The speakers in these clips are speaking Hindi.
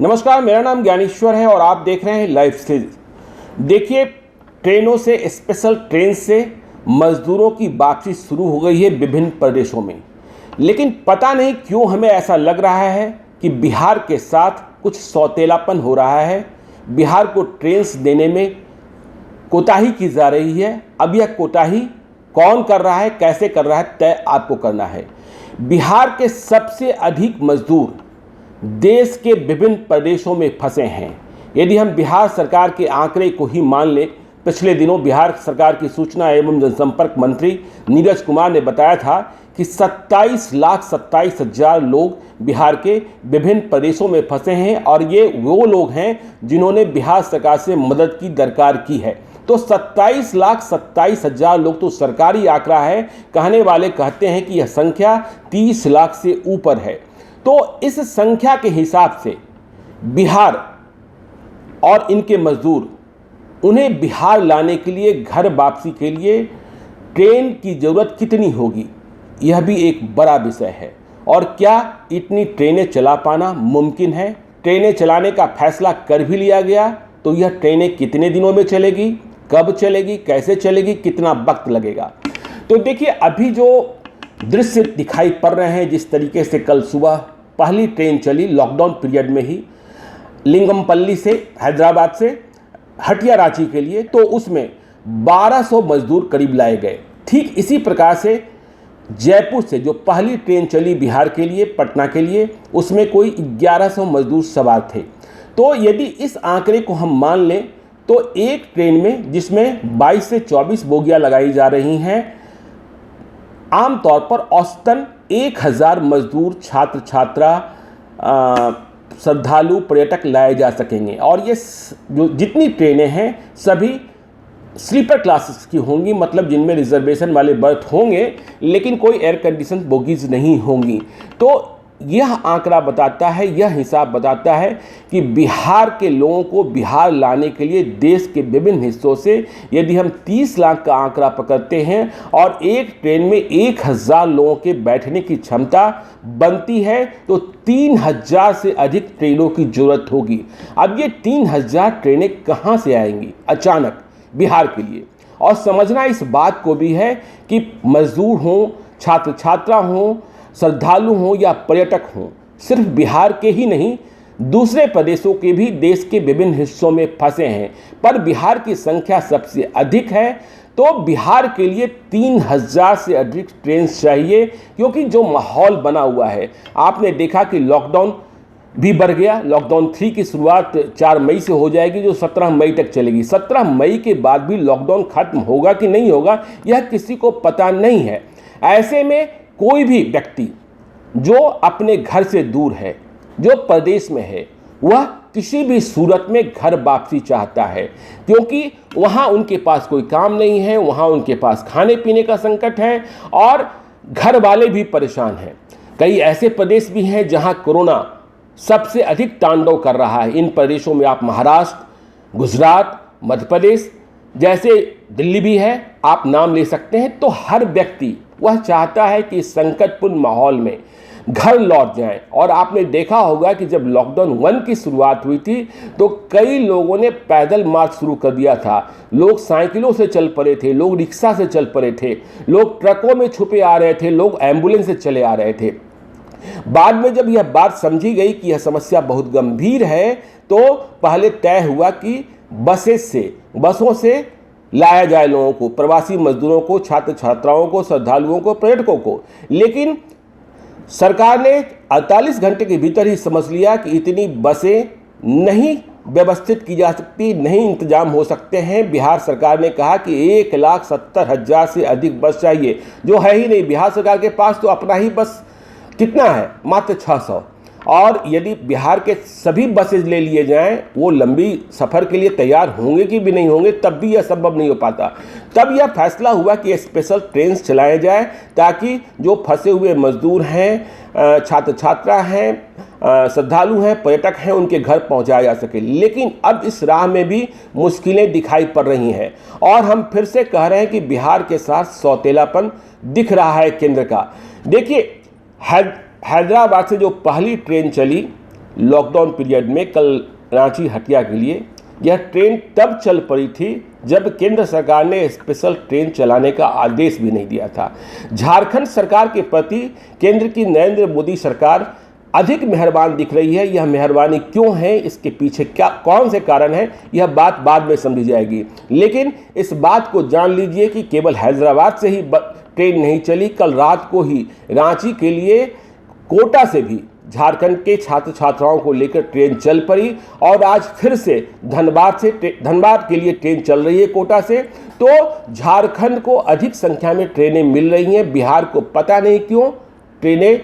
नमस्कार, मेरा नाम ज्ञानेश्वर है और आप देख रहे हैं लाइव सीरीज। देखिए, ट्रेनों से, स्पेशल ट्रेन से मजदूरों की वापसी शुरू हो गई है विभिन्न प्रदेशों में। लेकिन पता नहीं क्यों हमें ऐसा लग रहा है कि बिहार के साथ कुछ सौतेलापन हो रहा है। बिहार को ट्रेन देने में कोताही की जा रही है। अब यह कोताही कौन कर रहा है, कैसे कर रहा है, तय आपको करना है। बिहार के सबसे अधिक मजदूर देश के विभिन्न प्रदेशों में फंसे हैं। यदि हम बिहार सरकार के आंकड़े को ही मान लें, पिछले दिनों बिहार सरकार की सूचना एवं जनसंपर्क मंत्री नीरज कुमार ने बताया था कि 27,27,000 लोग बिहार के विभिन्न प्रदेशों में फंसे हैं और ये वो लोग हैं जिन्होंने बिहार सरकार से मदद की दरकार की है। तो 27,27,000 लोग तो सरकारी आंकड़ा है। कहने वाले कहते हैं कि यह संख्या 30 लाख से ऊपर है। तो इस संख्या के हिसाब से बिहार और इनके मजदूर, उन्हें बिहार लाने के लिए, घर वापसी के लिए ट्रेन की ज़रूरत कितनी होगी, यह भी एक बड़ा विषय है। और क्या इतनी ट्रेनें चला पाना मुमकिन है? ट्रेनें चलाने का फैसला कर भी लिया गया तो यह ट्रेनें कितने दिनों में चलेगी, कब चलेगी, कैसे चलेगी, कितना वक्त लगेगा? तो देखिए, अभी जो दृश्य दिखाई पड़ रहे हैं, जिस तरीके से कल सुबह पहली ट्रेन चली लॉकडाउन पीरियड में ही लिंगमपल्ली से, हैदराबाद से हटिया रांची के लिए, तो उसमें 1200 मजदूर करीब लाए गए। ठीक इसी प्रकार से जयपुर से जो पहली ट्रेन चली बिहार के लिए, पटना के लिए, उसमें कोई 1100 मजदूर सवार थे। तो यदि इस आंकड़े को हम मान लें तो एक ट्रेन में, जिसमें 22 से 24 बोगियां लगाई जा रही हैं, आमतौर पर औसतन 1000 मजदूर, छात्र छात्रा, श्रद्धालु, पर्यटक लाए जा सकेंगे। और ये जो जितनी ट्रेनें हैं सभी स्लीपर क्लासेस की होंगी, मतलब जिनमें रिजर्वेशन वाले बर्थ होंगे, लेकिन कोई एयर कंडीशन बोगीज नहीं होंगी। तो यह आंकड़ा बताता है, यह हिसाब बताता है कि बिहार के लोगों को बिहार लाने के लिए देश के विभिन्न हिस्सों से यदि हम 30 लाख का आंकड़ा पकड़ते हैं और एक ट्रेन में 1000 लोगों के बैठने की क्षमता बनती है, तो 3000 से अधिक ट्रेनों की जरूरत होगी। अब ये 3000 ट्रेनें कहाँ से आएंगी अचानक बिहार के लिए? और समझना इस बात को भी है कि मजदूर हों, छात्र छात्रा हों, श्रद्धालु हों या पर्यटक हों, सिर्फ बिहार के ही नहीं, दूसरे प्रदेशों के भी देश के विभिन्न हिस्सों में फंसे हैं, पर बिहार की संख्या सबसे अधिक है। तो बिहार के लिए 3000 से अधिक ट्रेन चाहिए, क्योंकि जो माहौल बना हुआ है, आपने देखा कि लॉकडाउन भी बढ़ गया। लॉकडाउन 3 की शुरुआत 4 मई से हो जाएगी, जो 17 मई तक चलेगी। 17 मई के बाद भी लॉकडाउन खत्म होगा कि नहीं होगा, यह किसी को पता नहीं है। ऐसे में कोई भी व्यक्ति जो अपने घर से दूर है, जो प्रदेश में है, वह किसी भी सूरत में घर वापसी चाहता है, क्योंकि वहाँ उनके पास कोई काम नहीं है, वहाँ उनके पास खाने पीने का संकट है और घर वाले भी परेशान हैं। कई ऐसे प्रदेश भी हैं जहाँ कोरोना सबसे अधिक तांडव कर रहा है। इन प्रदेशों में आप महाराष्ट्र, गुजरात, मध्य प्रदेश, जैसे दिल्ली भी है, आप नाम ले सकते हैं। तो हर व्यक्ति वह चाहता है कि इस संकटपूर्ण माहौल में घर लौट जाएं। और आपने देखा होगा कि जब लॉकडाउन 1 की शुरुआत हुई थी तो कई लोगों ने पैदल मार्च शुरू कर दिया था। लोग साइकिलों से चल पड़े थे, लोग रिक्शा से चल पड़े थे, लोग ट्रकों में छुपे आ रहे थे, लोग एम्बुलेंस से चले आ रहे थे। बाद में जब यह बात समझी गई कि यह समस्या बहुत गंभीर है, तो पहले तय हुआ कि बसों से लाया जाए लोगों को, प्रवासी मजदूरों को, छात्र छात्राओं को, श्रद्धालुओं को, पर्यटकों को। लेकिन सरकार ने 48 घंटे के भीतर ही समझ लिया कि इतनी बसें नहीं व्यवस्थित की जा सकती, नहीं इंतजाम हो सकते हैं। बिहार सरकार ने कहा कि 1,70,000 से अधिक बस चाहिए, जो है ही नहीं। बिहार सरकार के पास तो अपना ही बस कितना है, मात्र 600। और यदि बिहार के सभी बसेज ले लिए जाएं, वो लंबी सफ़र के लिए तैयार होंगे कि भी नहीं होंगे, तब भी यह संभव नहीं हो पाता। तब यह फैसला हुआ कि स्पेशल ट्रेन चलाए जाए, ताकि जो फंसे हुए मजदूर हैं, छात्र छात्रा हैं, श्रद्धालु हैं, पर्यटक हैं, उनके घर पहुंचाया जा सके। लेकिन अब इस राह में भी मुश्किलें दिखाई पड़ रही हैं और हम फिर से कह रहे हैं कि बिहार के साथ सौतेलापन दिख रहा है केंद्र का। देखिए, हैदराबाद से जो पहली ट्रेन चली लॉकडाउन पीरियड में कल रांची हटिया के लिए। यह ट्रेन तब चल पड़ी थी जब केंद्र सरकार ने स्पेशल ट्रेन चलाने का आदेश भी नहीं दिया था। झारखंड सरकार के प्रति केंद्र की नरेंद्र मोदी सरकार अधिक मेहरबान दिख रही है। यह मेहरबानी क्यों है, इसके पीछे क्या कौन से कारण हैं, यह बात बाद में समझी जाएगी। लेकिन इस बात को जान लीजिए कि केवल हैदराबाद से ही ट्रेन नहीं चली, कल रात को ही रांची के लिए कोटा से भी झारखंड के छात्र छात्राओं को लेकर ट्रेन चल पड़ी और आज फिर से धनबाद के लिए ट्रेन चल रही है कोटा से। तो झारखंड को अधिक संख्या में ट्रेनें मिल रही हैं, बिहार को पता नहीं क्यों ट्रेनें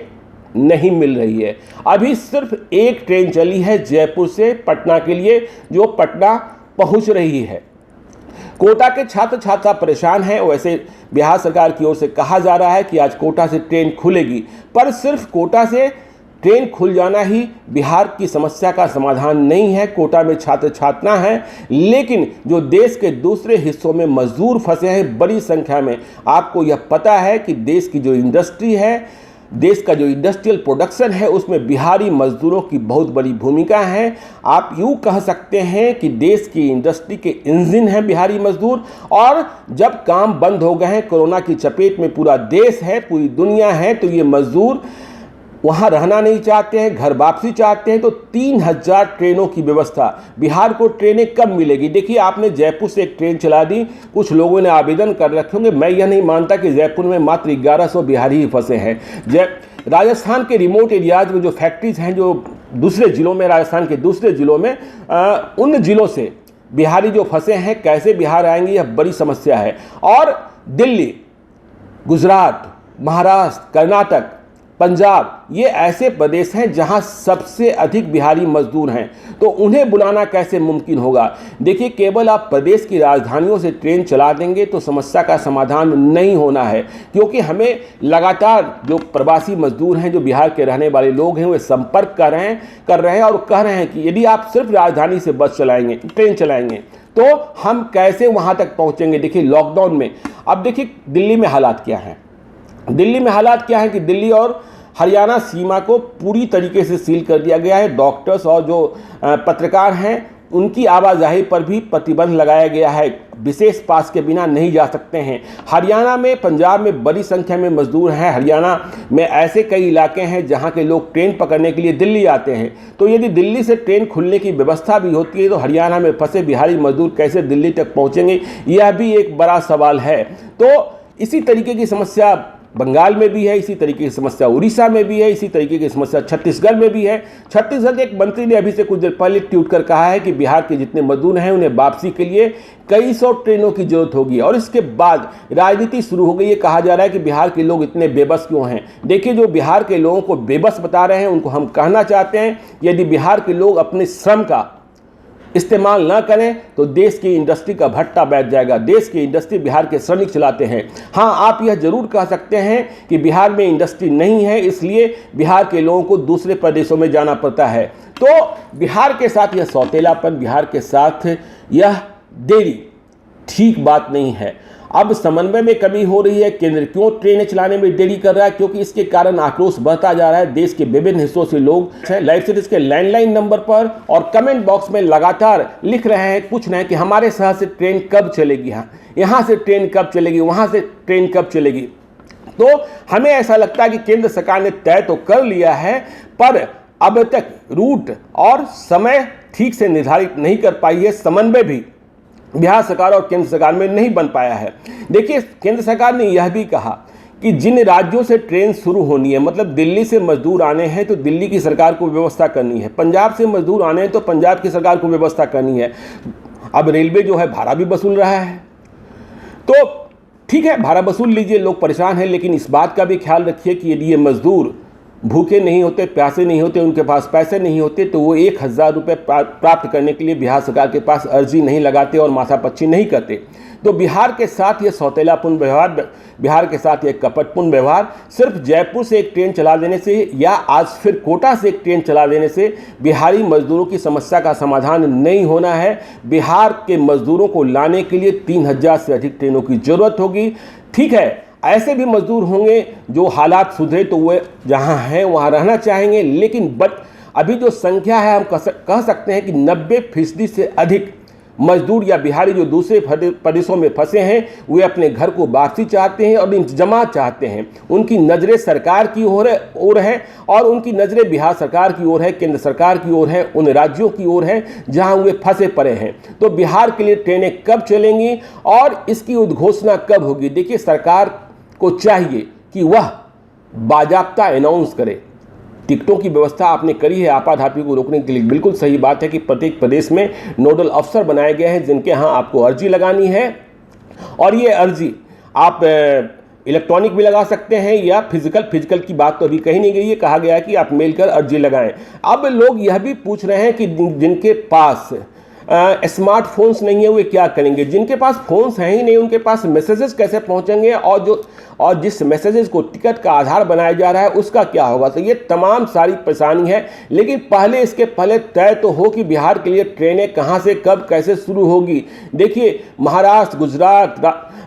नहीं मिल रही है। अभी सिर्फ एक ट्रेन चली है जयपुर से पटना के लिए, जो पटना पहुंच रही है। कोटा के छात्र छात्रा परेशान हैं। वैसे बिहार सरकार की ओर से कहा जा रहा है कि आज कोटा से ट्रेन खुलेगी, पर सिर्फ कोटा से ट्रेन खुल जाना ही बिहार की समस्या का समाधान नहीं है। कोटा में छात्र छात्रा हैं, लेकिन जो देश के दूसरे हिस्सों में मजदूर फंसे हैं बड़ी संख्या में। आपको यह पता है कि देश की जो इंडस्ट्री है, देश का जो इंडस्ट्रियल प्रोडक्शन है, उसमें बिहारी मजदूरों की बहुत बड़ी भूमिका है। आप यूँ कह सकते हैं कि देश की इंडस्ट्री के इंजन हैं बिहारी मजदूर। और जब काम बंद हो गए हैं, कोरोना की चपेट में पूरा देश है, पूरी दुनिया है, तो ये मजदूर वहाँ रहना नहीं चाहते हैं, घर वापसी चाहते हैं। तो 3000 ट्रेनों की व्यवस्था, बिहार को ट्रेनें कब मिलेगी? देखिए, आपने जयपुर से एक ट्रेन चला दी, कुछ लोगों ने आवेदन कर रखे होंगे। मैं यह नहीं मानता कि जयपुर में मात्र 1100 बिहारी ही फंसे हैं। राजस्थान के रिमोट एरियाज में जो फैक्ट्रीज हैं, जो दूसरे ज़िलों में, राजस्थान के दूसरे ज़िलों में, उन ज़िलों से बिहारी जो फंसे हैं, कैसे बिहार आएंगे, यह बड़ी समस्या है। और दिल्ली, गुजरात, महाराष्ट्र, कर्नाटक, पंजाब, ये ऐसे प्रदेश हैं जहां सबसे अधिक बिहारी मजदूर हैं, तो उन्हें बुलाना कैसे मुमकिन होगा? देखिए, केवल आप प्रदेश की राजधानियों से ट्रेन चला देंगे तो समस्या का समाधान नहीं होना है, क्योंकि हमें लगातार जो प्रवासी मजदूर हैं, जो बिहार के रहने वाले लोग हैं, वे संपर्क कर रहे हैं और कह रहे हैं कि यदि आप सिर्फ राजधानी से बस चलाएंगे, ट्रेन चलाएंगे, तो हम कैसे वहाँ तक पहुँचेंगे? देखिए, लॉकडाउन में अब देखिए दिल्ली में हालात क्या हैं। दिल्ली में हालात क्या है कि दिल्ली और हरियाणा सीमा को पूरी तरीके से सील कर दिया गया है। डॉक्टर्स और जो पत्रकार हैं, उनकी आवाजाही पर भी प्रतिबंध लगाया गया है। विशेष पास के बिना नहीं जा सकते हैं। हरियाणा में, पंजाब में बड़ी संख्या में मजदूर हैं। हरियाणा में ऐसे कई इलाके हैं जहां के लोग ट्रेन पकड़ने के लिए दिल्ली आते हैं। तो यदि दिल्ली से ट्रेन खुलने की व्यवस्था भी होती है, तो हरियाणा में फंसे बिहारी मजदूर कैसे दिल्ली तक पहुँचेंगे, यह भी एक बड़ा सवाल है। तो इसी तरीके की समस्या बंगाल में भी है, इसी तरीके की समस्या उड़ीसा में भी है, इसी तरीके की समस्या छत्तीसगढ़ में भी है। छत्तीसगढ़ के एक मंत्री ने अभी से कुछ देर पहले ट्वीट कर कहा है कि बिहार के जितने मजदूर हैं, उन्हें वापसी के लिए कई सौ ट्रेनों की जरूरत होगी। और इसके बाद राजनीति शुरू हो गई। ये कहा जा रहा है कि बिहार के लोग इतने बेबस क्यों हैं। देखिए, जो बिहार के लोगों को बेबस बता रहे हैं, उनको हम कहना चाहते हैं, यदि बिहार के लोग अपने श्रम का इस्तेमाल ना करें तो देश की इंडस्ट्री का भट्टा बैठ जाएगा। देश की इंडस्ट्री बिहार के श्रमिक चलाते हैं। हाँ, आप यह जरूर कह सकते हैं कि बिहार में इंडस्ट्री नहीं है, इसलिए बिहार के लोगों को दूसरे प्रदेशों में जाना पड़ता है। तो बिहार के साथ यह सौतेलापन, बिहार के साथ यह देरी ठीक बात नहीं है। अब समन्वय में कमी हो रही है। केंद्र क्यों ट्रेनें चलाने में देरी कर रहा है? क्योंकि इसके कारण आक्रोश बढ़ता जा रहा है। देश के विभिन्न हिस्सों से लोग लाइव सीरीज के लैंडलाइन नंबर पर और कमेंट बॉक्स में लगातार लिख रहे हैं, पूछ रहे हैं कि हमारे शहर से ट्रेन कब चलेगी, यहाँ से ट्रेन कब चलेगी, वहाँ से ट्रेन कब चलेगी। तो हमें ऐसा लगता है कि केंद्र सरकार ने तय तो कर लिया है, पर अब तक रूट और समय ठीक से निर्धारित नहीं कर पाई है। समन्वय भी बिहार सरकार और केंद्र सरकार में नहीं बन पाया है। देखिए, केंद्र सरकार ने यह भी कहा कि जिन राज्यों से ट्रेन शुरू होनी है, मतलब दिल्ली से मजदूर आने हैं तो दिल्ली की सरकार को व्यवस्था करनी है, पंजाब से मजदूर आने हैं तो पंजाब की सरकार को व्यवस्था करनी है। अब रेलवे जो है भाड़ा भी वसूल रहा है, तो ठीक है, भाड़ा वसूल लीजिए, लोग परेशान हैं, लेकिन इस बात का भी ख्याल रखिए कि यदि ये मजदूर भूखे नहीं होते, प्यासे नहीं होते, उनके पास पैसे नहीं होते, तो वो 1000 रुपये प्राप्त करने के लिए बिहार सरकार के पास अर्जी नहीं लगाते और माथापच्ची नहीं करते। तो बिहार के साथ ये सौतेलापूर्ण व्यवहार, बिहार के साथ ये कपटपूर्ण व्यवहार सिर्फ जयपुर से एक ट्रेन चला देने से या आज फिर कोटा से एक ट्रेन चला देने से बिहारी मजदूरों की समस्या का समाधान नहीं होना है। बिहार के मजदूरों को लाने के लिए 3000 से अधिक ट्रेनों की जरूरत होगी। ठीक है, ऐसे भी मजदूर होंगे जो हालात सुधरे तो वे जहां हैं वहां रहना चाहेंगे, लेकिन अभी जो संख्या है हम कह सकते हैं कि 90% से अधिक मजदूर या बिहारी जो दूसरे प्रदेशों में फंसे हैं वे अपने घर को वापसी चाहते हैं और इंतजाम चाहते हैं। उनकी नज़रें सरकार की ओर है और उनकी नज़रें बिहार सरकार की ओर है, केंद्र सरकार की ओर है, उन राज्यों की ओर है जहां वे फंसे पड़े हैं। तो बिहार के लिए ट्रेनें कब चलेंगी और इसकी उद्घोषणा कब होगी? देखिए, सरकार को चाहिए कि वह बाजाप्ता अनाउंस करे। टिकटों की व्यवस्था आपने करी है आपाधापी को रोकने के लिए, बिल्कुल सही बात है कि प्रत्येक प्रदेश में नोडल अफसर बनाए गए हैं जिनके यहाँ आपको अर्जी लगानी है और ये अर्जी आप इलेक्ट्रॉनिक भी लगा सकते हैं या फिजिकल की बात तो अभी कही नहीं गई है, कहा गया है कि आप मेल कर अर्जी लगाएं। अब लोग यह भी पूछ रहे हैं कि जिनके पास स्मार्टफोन्स नहीं है वे क्या करेंगे? जिनके पास फोन्स हैं ही नहीं उनके पास मैसेजेस कैसे पहुंचेंगे और जिस मैसेजेस को टिकट का आधार बनाया जा रहा है उसका क्या होगा? तो ये तमाम सारी परेशानी है। लेकिन इसके पहले तय तो हो कि बिहार के लिए ट्रेनें कहां से कब कैसे शुरू होगी। देखिए, महाराष्ट्र, गुजरात,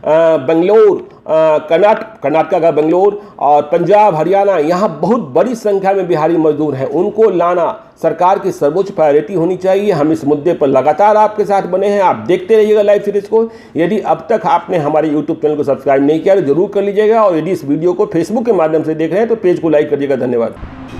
बेंगलोर, कर्नाटका का बेंगलोर और पंजाब, हरियाणा, यहाँ बहुत बड़ी संख्या में बिहारी मजदूर हैं। उनको लाना सरकार की सर्वोच्च प्रायोरिटी होनी चाहिए। हम इस मुद्दे पर लगातार आपके साथ बने हैं। आप देखते रहिएगा लाइव सीरीज को। यदि अब तक आपने हमारे यूट्यूब चैनल को सब्सक्राइब नहीं किया तो जरूर कर लीजिएगा और यदि इस वीडियो को फेसबुक के माध्यम से देख रहे हैं तो पेज को लाइक करिएगा। धन्यवाद।